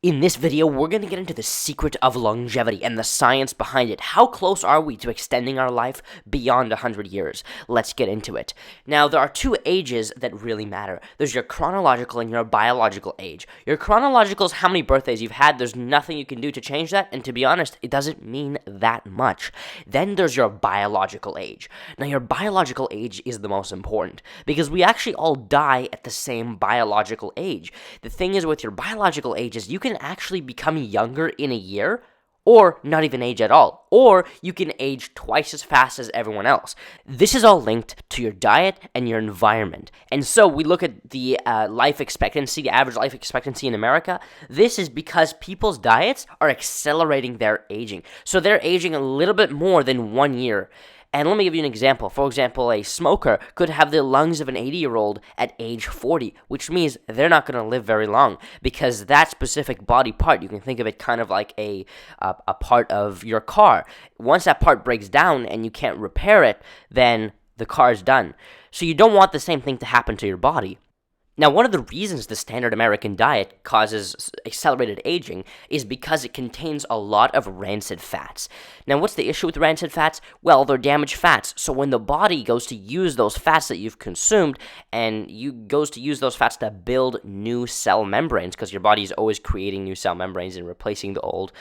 In this video, we're going to get into the secret of longevity and the science behind it. How close are we to extending our life beyond 100 years? Let's get into it. Now, there are two ages that really matter. There's your chronological and your biological age. Your chronological is how many birthdays you've had. There's nothing you can do to change that, and to be honest, it doesn't mean that much. Then there's your biological age. Now, your biological age is the most important, because we actually all die at the same biological age. The thing is with your biological age is you can actually become younger in a year, or not even age at all, or you can age twice as fast as everyone else. This is all linked to your diet and your environment. And so we look at the life expectancy, the average life expectancy in America. This is because people's diets are accelerating their aging. So they're aging a little bit more than 1 year. And let me give you an example. For example, a smoker could have the lungs of an 80-year-old at age 40, which means they're not going to live very long, because that specific body part, you can think of it kind of like a part of your car. Once that part breaks down and you can't repair it, then the car is done. So you don't want the same thing to happen to your body. Now, one of the reasons the standard American diet causes accelerated aging is because it contains a lot of rancid fats. Now, what's the issue with rancid fats? Well, they're damaged fats. So when the body goes to use those fats that you've consumed, and goes to use those fats to build new cell membranes, because your body is always creating new cell membranes and replacing the old,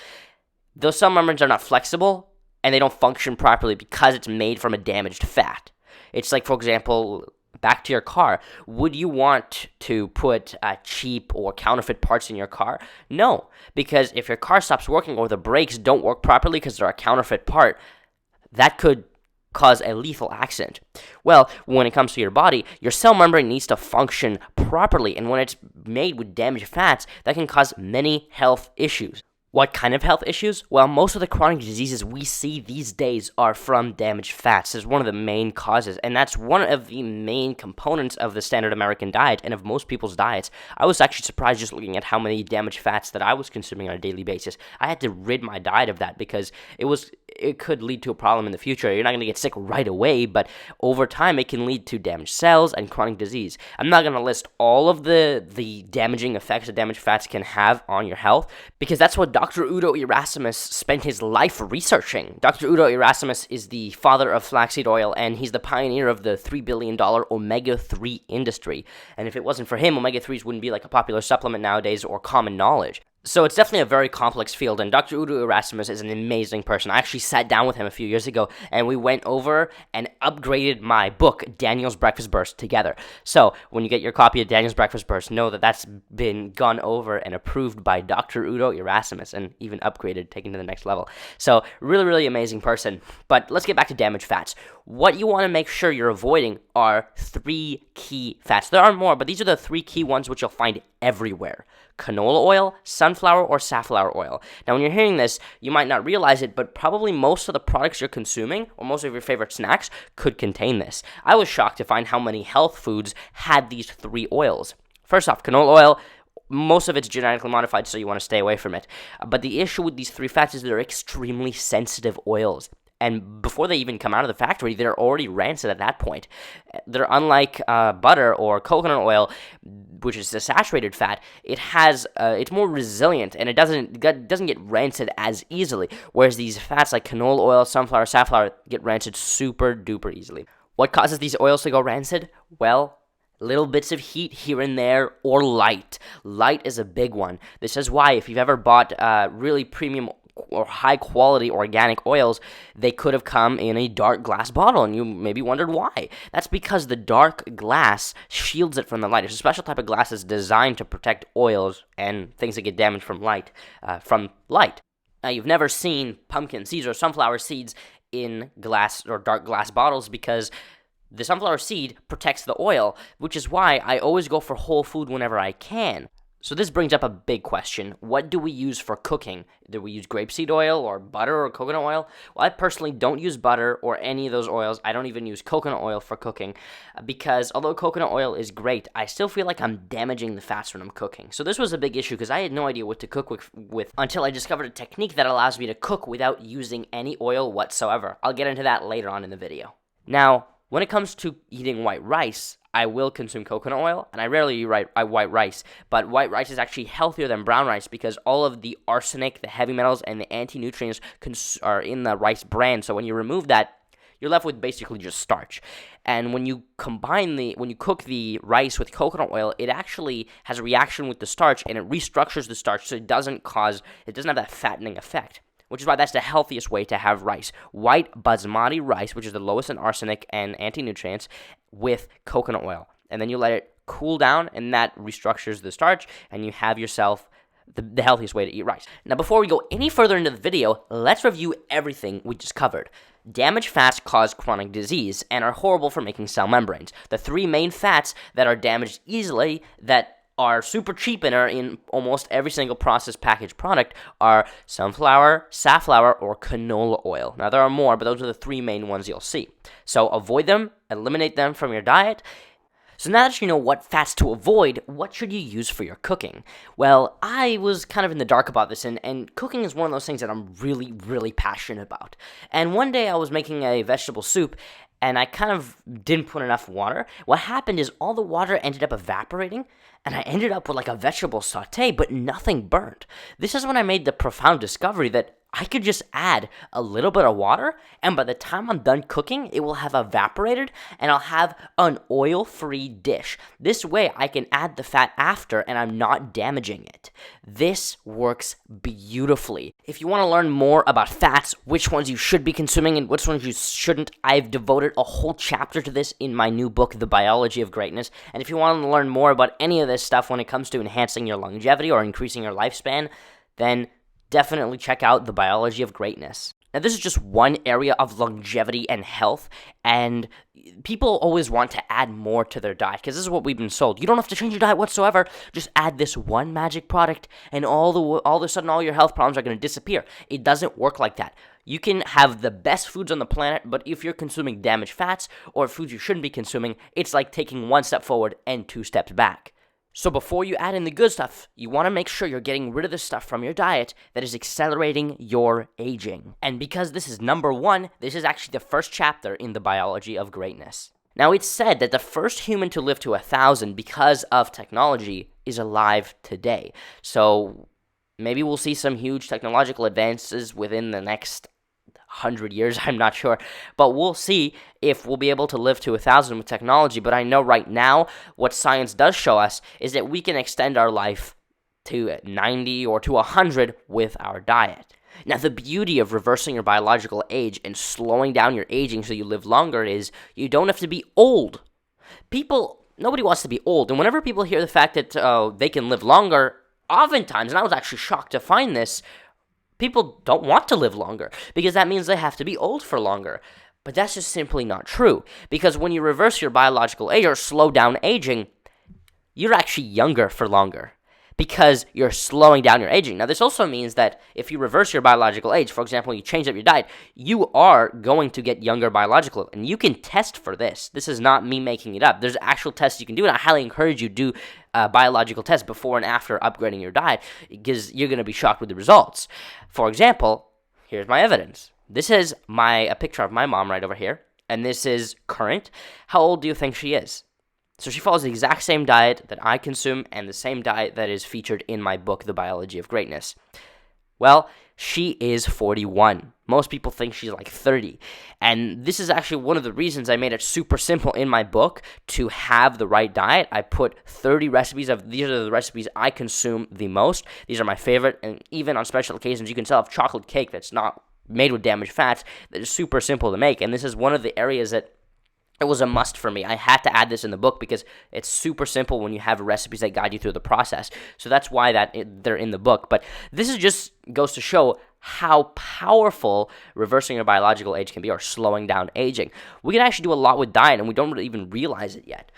those cell membranes are not flexible, and they don't function properly because it's made from a damaged fat. It's like, for example, back to your car. Would you want to put cheap or counterfeit parts in your car? No, because if your car stops working or the brakes don't work properly because they're a counterfeit part, that could cause a lethal accident. Well, when it comes to your body, your cell membrane needs to function properly, and when it's made with damaged fats, that can cause many health issues. What kind of health issues? Well, most of the chronic diseases we see these days are from damaged fats. It's one of the main causes, and that's one of the main components of the standard American diet and of most people's diets. I was actually surprised just looking at how many damaged fats that I was consuming on a daily basis. I had to rid my diet of that because it could lead to a problem in the future. You're not going to get sick right away, but over time it can lead to damaged cells and chronic disease. I'm not going to list all of the damaging effects that damaged fats can have on your health, because that's what Dr. Udo Erasmus spent his life researching. Dr. Udo Erasmus is the father of flaxseed oil, and he's the pioneer of the $3 billion omega-3 industry. And if it wasn't for him, omega-3s wouldn't be like a popular supplement nowadays or common knowledge. So it's definitely a very complex field, and Dr. Udo Erasmus is an amazing person. I actually sat down with him a few years ago, and we went over and upgraded my book, Daniel's Breakfast Burst, together. So when you get your copy of Daniel's Breakfast Burst, know that that's been gone over and approved by Dr. Udo Erasmus, and even upgraded, taken to the next level. So really, really amazing person. But let's get back to damaged fats. What you want to make sure you're avoiding are 3 key fats. There are more, but these are the 3 key ones which you'll find everywhere: canola oil, sunflower, or safflower oil. Now, when you're hearing this, you might not realize it, but probably most of the products you're consuming, or most of your favorite snacks, could contain this. I was shocked to find how many health foods had these 3 oils. First off, canola oil, most of it's genetically modified, so you want to stay away from it. But the issue with these 3 fats is they're extremely sensitive oils. And before they even come out of the factory, they're already rancid at that point. They're unlike butter or coconut oil, which is a saturated fat. It's more resilient, and it doesn't get rancid as easily. Whereas these fats like canola oil, sunflower, safflower get rancid super duper easily. What causes these oils to go rancid? Well, little bits of heat here and there, or light. Light is a big one. This is why if you've ever bought really premium or high-quality organic oils, they could have come in a dark glass bottle, and you maybe wondered why. That's because the dark glass shields it from the light. It's a special type of glass that's designed to protect oils and things that get damaged from light. Now, you've never seen pumpkin seeds or sunflower seeds in glass or dark glass bottles because the sunflower seed protects the oil, which is why I always go for whole food whenever I can. So this brings up a big question. What do we use for cooking? Do we use grapeseed oil or butter or coconut oil? Well, I personally don't use butter or any of those oils. I don't even use coconut oil for cooking because although coconut oil is great, I still feel like I'm damaging the fats when I'm cooking. So this was a big issue because I had no idea what to cook with until I discovered a technique that allows me to cook without using any oil whatsoever. I'll get into that later on in the video. Now, when it comes to eating white rice, I will consume coconut oil, and I rarely eat white rice. But white rice is actually healthier than brown rice because all of the arsenic, the heavy metals, and the anti-nutrients are in the rice bran. So when you remove that, you're left with basically just starch. And when you cook the rice with coconut oil, it actually has a reaction with the starch, and it restructures the starch so it doesn't have that fattening effect. Which is why that's the healthiest way to have rice. White basmati rice, which is the lowest in arsenic and anti-nutrients, with coconut oil. And then you let it cool down, and that restructures the starch, and you have yourself the healthiest way to eat rice. Now, before we go any further into the video, let's review everything we just covered. Damaged fats cause chronic disease and are horrible for making cell membranes. The three main fats that are damaged easily, that are super cheap and are in almost every single processed packaged product, are sunflower, safflower, or canola oil. Now, there are more, but those are the three main ones you'll see. So avoid them, eliminate them from your diet. So now that you know what fats to avoid, what should you use for your cooking? Well, I was kind of in the dark about this, and cooking is one of those things that I'm really, really passionate about. And one day I was making a vegetable soup, and I kind of didn't put enough water. What happened is all the water ended up evaporating, and I ended up with like a vegetable saute, but nothing burnt. This is when I made the profound discovery that I could just add a little bit of water, and by the time I'm done cooking, it will have evaporated, and I'll have an oil-free dish. This way, I can add the fat after, and I'm not damaging it. This works beautifully. If you want to learn more about fats, which ones you should be consuming and which ones you shouldn't, I've devoted a whole chapter to this in my new book, The Biology of Greatness. And if you want to learn more about any of this stuff when it comes to enhancing your longevity or increasing your lifespan, then definitely check out The Biology of Greatness. Now, this is just one area of longevity and health, and people always want to add more to their diet, because this is what we've been sold. You don't have to change your diet whatsoever. Just add this one magic product, and all of a sudden, all your health problems are going to disappear. It doesn't work like that. You can have the best foods on the planet, but if you're consuming damaged fats or foods you shouldn't be consuming, it's like taking one step forward and two steps back. So before you add in the good stuff, you want to make sure you're getting rid of the stuff from your diet that is accelerating your aging. And because this is number one, this is actually the first chapter in The Biology of Greatness. Now, it's said that the first human to live to 1,000 because of technology is alive today. So maybe we'll see some huge technological advances within the next 100 years, I'm not sure, but we'll see if we'll be able to live to 1,000 with technology. But I know right now what science does show us is that we can extend our life to 90 or to 100 with our diet. Now, the beauty of reversing your biological age and slowing down your aging so you live longer is you don't have to be old. Nobody wants to be old, and whenever people hear the fact that they can live longer, oftentimes, and I was actually shocked to find this, people don't want to live longer because that means they have to be old for longer. But that's just simply not true, because when you reverse your biological age or slow down aging, you're actually younger for longer because you're slowing down your aging. Now, this also means that if you reverse your biological age, for example, you change up your diet, you are going to get younger biologically, and you can test for this. This is not me making it up. There's actual tests you can do, and I highly encourage you to do biological tests before and after upgrading your diet, because you're going to be shocked with the results. For example, here's my evidence. This is a picture of my mom right over here, and this is current. How old do you think she is? So she follows the exact same diet that I consume and the same diet that is featured in my book, The Biology of Greatness. Well, she is 41. Most people think she's like 30. And this is actually one of the reasons I made it super simple in my book to have the right diet. I put 30 recipes these are the recipes I consume the most. These are my favorite, and even on special occasions, you can still have chocolate cake that's not made with damaged fats that is super simple to make. And this is one of the areas that it was a must for me. I had to add this in the book because it's super simple when you have recipes that guide you through the process. So that's why they're in the book. But this is just goes to show how powerful reversing your biological age can be, or slowing down aging. We can actually do a lot with diet, and we don't really even realize it yet.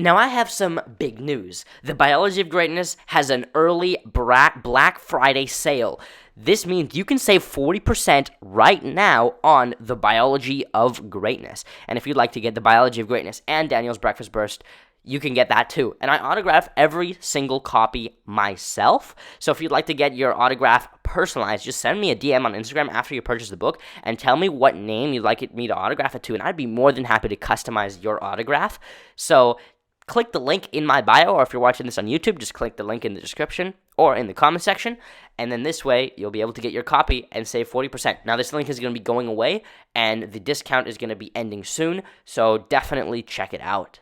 Now, I have some big news. The Biology of Greatness has an early Black Friday sale. This means you can save 40% right now on The Biology of Greatness. And if you'd like to get The Biology of Greatness and Daniel's Breakfast Burst, you can get that too. And I autograph every single copy myself. So if you'd like to get your autograph personalized, just send me a DM on Instagram after you purchase the book and tell me what name you'd like me to autograph it to, and I'd be more than happy to customize your autograph. So click the link in my bio, or if you're watching this on YouTube, just click the link in the description or in the comment section, and then this way you'll be able to get your copy and save 40%. Now this link is going to be going away, and the discount is going to be ending soon, so definitely check it out.